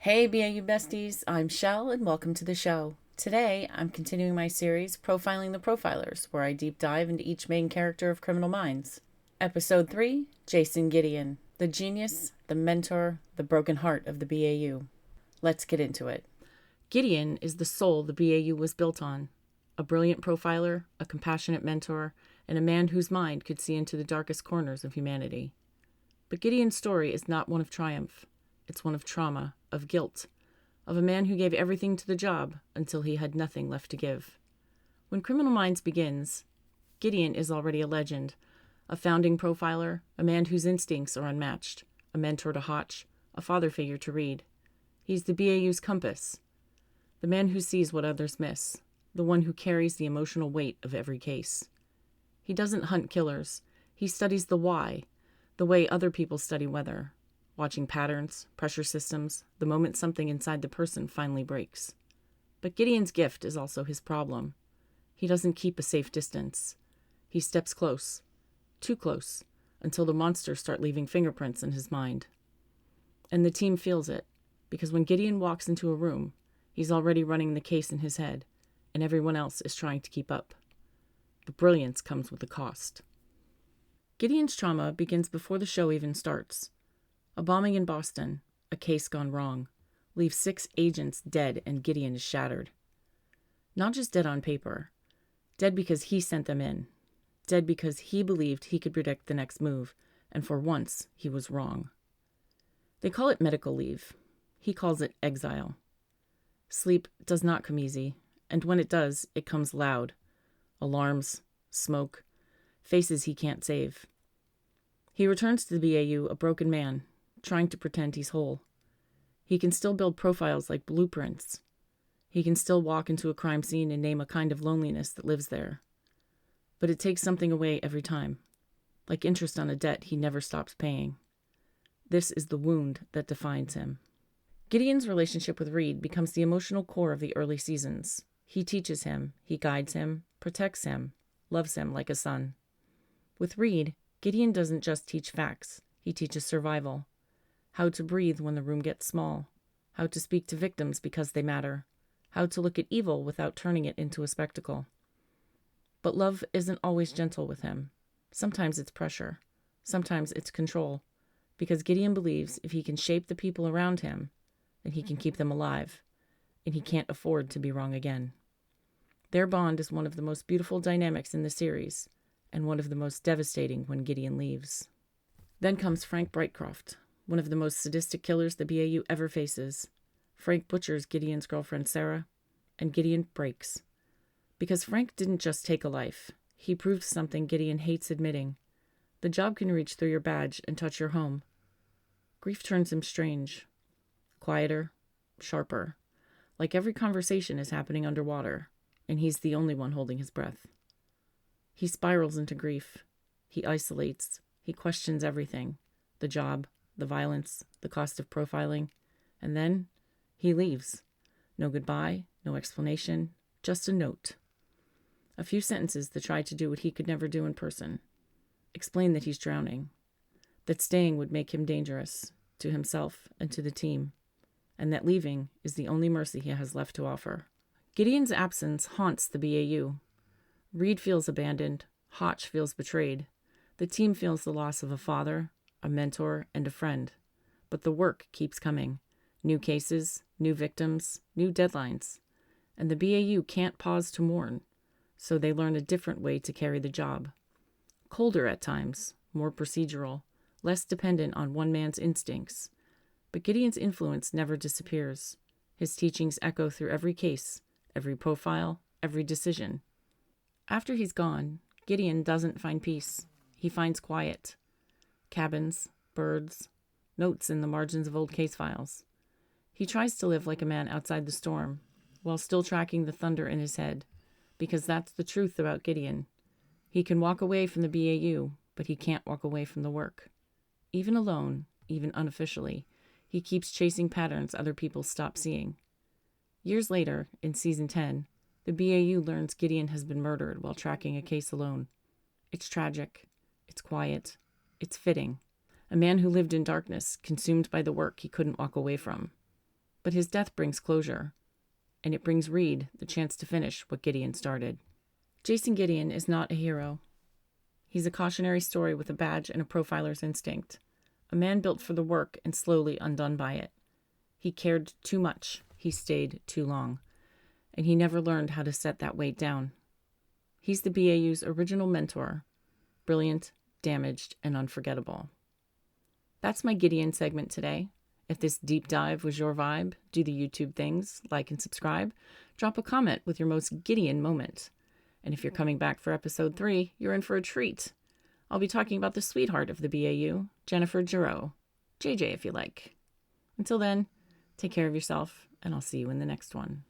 Hey BAU besties, I'm Shell and welcome to the show. Today, I'm continuing my series, Profiling the Profilers, where I deep dive into each main character of Criminal Minds. Episode 3, Jason GIdeon, the genius, the mentor, the broken heart of the BAU. Let's get into it. GIdeon is the soul the BAU was built on. A brilliant profiler, a compassionate mentor, and a man whose mind could see into the darkest corners of humanity. But GIdeon's story is not one of triumph. It's one of trauma, of guilt, of a man who gave everything to the job until he had nothing left to give. When Criminal Minds begins, GIdeon is already a legend, a founding profiler, a man whose instincts are unmatched, a mentor to Hotch, a father figure to Reed. He's the BAU's compass, the man who sees what others miss, the one who carries the emotional weight of every case. He doesn't hunt killers. He studies the why, the way other people study weather, watching patterns, pressure systems, the moment something inside the person finally breaks. But GIdeon's gift is also his problem. He doesn't keep a safe distance. He steps close, too close, until the monsters start leaving fingerprints in his mind. And the team feels it, because when GIdeon walks into a room, he's already running the case in his head, and everyone else is trying to keep up. But brilliance comes with a cost. GIdeon's trauma begins before the show even starts. A bombing in Boston, a case gone wrong, leaves 6 agents dead and GIdeon is shattered. Not just dead on paper, dead because he sent them in, dead because he believed he could predict the next move, and for once he was wrong. They call it medical leave. He calls it exile. Sleep does not come easy, and when it does, it comes loud. Alarms, smoke, faces he can't save. He returns to the BAU a broken man, trying to pretend he's whole. He can still build profiles like blueprints. He can still walk into a crime scene and name a kind of loneliness that lives there. But it takes something away every time, like interest on a debt he never stops paying. This is the wound that defines him. GIdeon's relationship with Reed becomes the emotional core of the early seasons. He teaches him, he guides him, protects him, loves him like a son. With Reed, GIdeon doesn't just teach facts, he teaches survival. How to breathe when the room gets small, how to speak to victims because they matter, how to look at evil without turning it into a spectacle. But love isn't always gentle with him. Sometimes it's pressure, sometimes it's control, because GIdeon believes if he can shape the people around him, then he can keep them alive, and he can't afford to be wrong again. Their bond is one of the most beautiful dynamics in the series, and one of the most devastating when GIdeon leaves. Then comes Frank Brightcroft, one of the most sadistic killers the BAU ever faces. Frank butchers GIdeon's girlfriend Sarah, and GIdeon breaks. Because Frank didn't just take a life, he proved something GIdeon hates admitting. The job can reach through your badge and touch your home. Grief turns him strange, quieter, sharper, like every conversation is happening underwater, and he's the only one holding his breath. He spirals into grief. He isolates. He questions everything. The job, the violence, the cost of profiling. And then he leaves. No goodbye, no explanation, just a note. A few sentences that try to do what he could never do in person. Explain that he's drowning. That staying would make him dangerous, to himself and to the team. And that leaving is the only mercy he has left to offer. GIdeon's absence haunts the BAU. Reed feels abandoned. Hotch feels betrayed. The team feels the loss of a father, a mentor, and a friend. But the work keeps coming. New cases, new victims, new deadlines. And the BAU can't pause to mourn, so they learn a different way to carry the job. Colder at times, more procedural, less dependent on one man's instincts. But GIdeon's influence never disappears. His teachings echo through every case, every profile, every decision. After he's gone, GIdeon doesn't find peace. He finds quiet. Cabins, birds, notes in the margins of old case files. He tries to live like a man outside the storm, while still tracking the thunder in his head, because that's the truth about GIdeon. He can walk away from the BAU, but he can't walk away from the work. Even alone, even unofficially, he keeps chasing patterns other people stop seeing. Years later, in Season 10, the BAU learns GIdeon has been murdered while tracking a case alone. It's tragic. It's quiet. It's fitting. A man who lived in darkness, consumed by the work he couldn't walk away from. But his death brings closure, and it brings Reed the chance to finish what Gideon started. Jason GIdeon is not a hero. He's a cautionary story with a badge and a profiler's instinct. A man built for the work and slowly undone by it. He cared too much. He stayed too long. And he never learned how to set that weight down. He's the BAU's original mentor. Brilliant, damaged, and unforgettable. That's my Gideon segment today. If this deep dive was your vibe, do the YouTube things, like and subscribe. Drop a comment with your most Gideon moment. And if you're coming back for episode 3, you're in for a treat. I'll be talking about the sweetheart of the BAU, Jennifer Giroux. JJ if you like. Until then, take care of yourself, and I'll see you in the next one.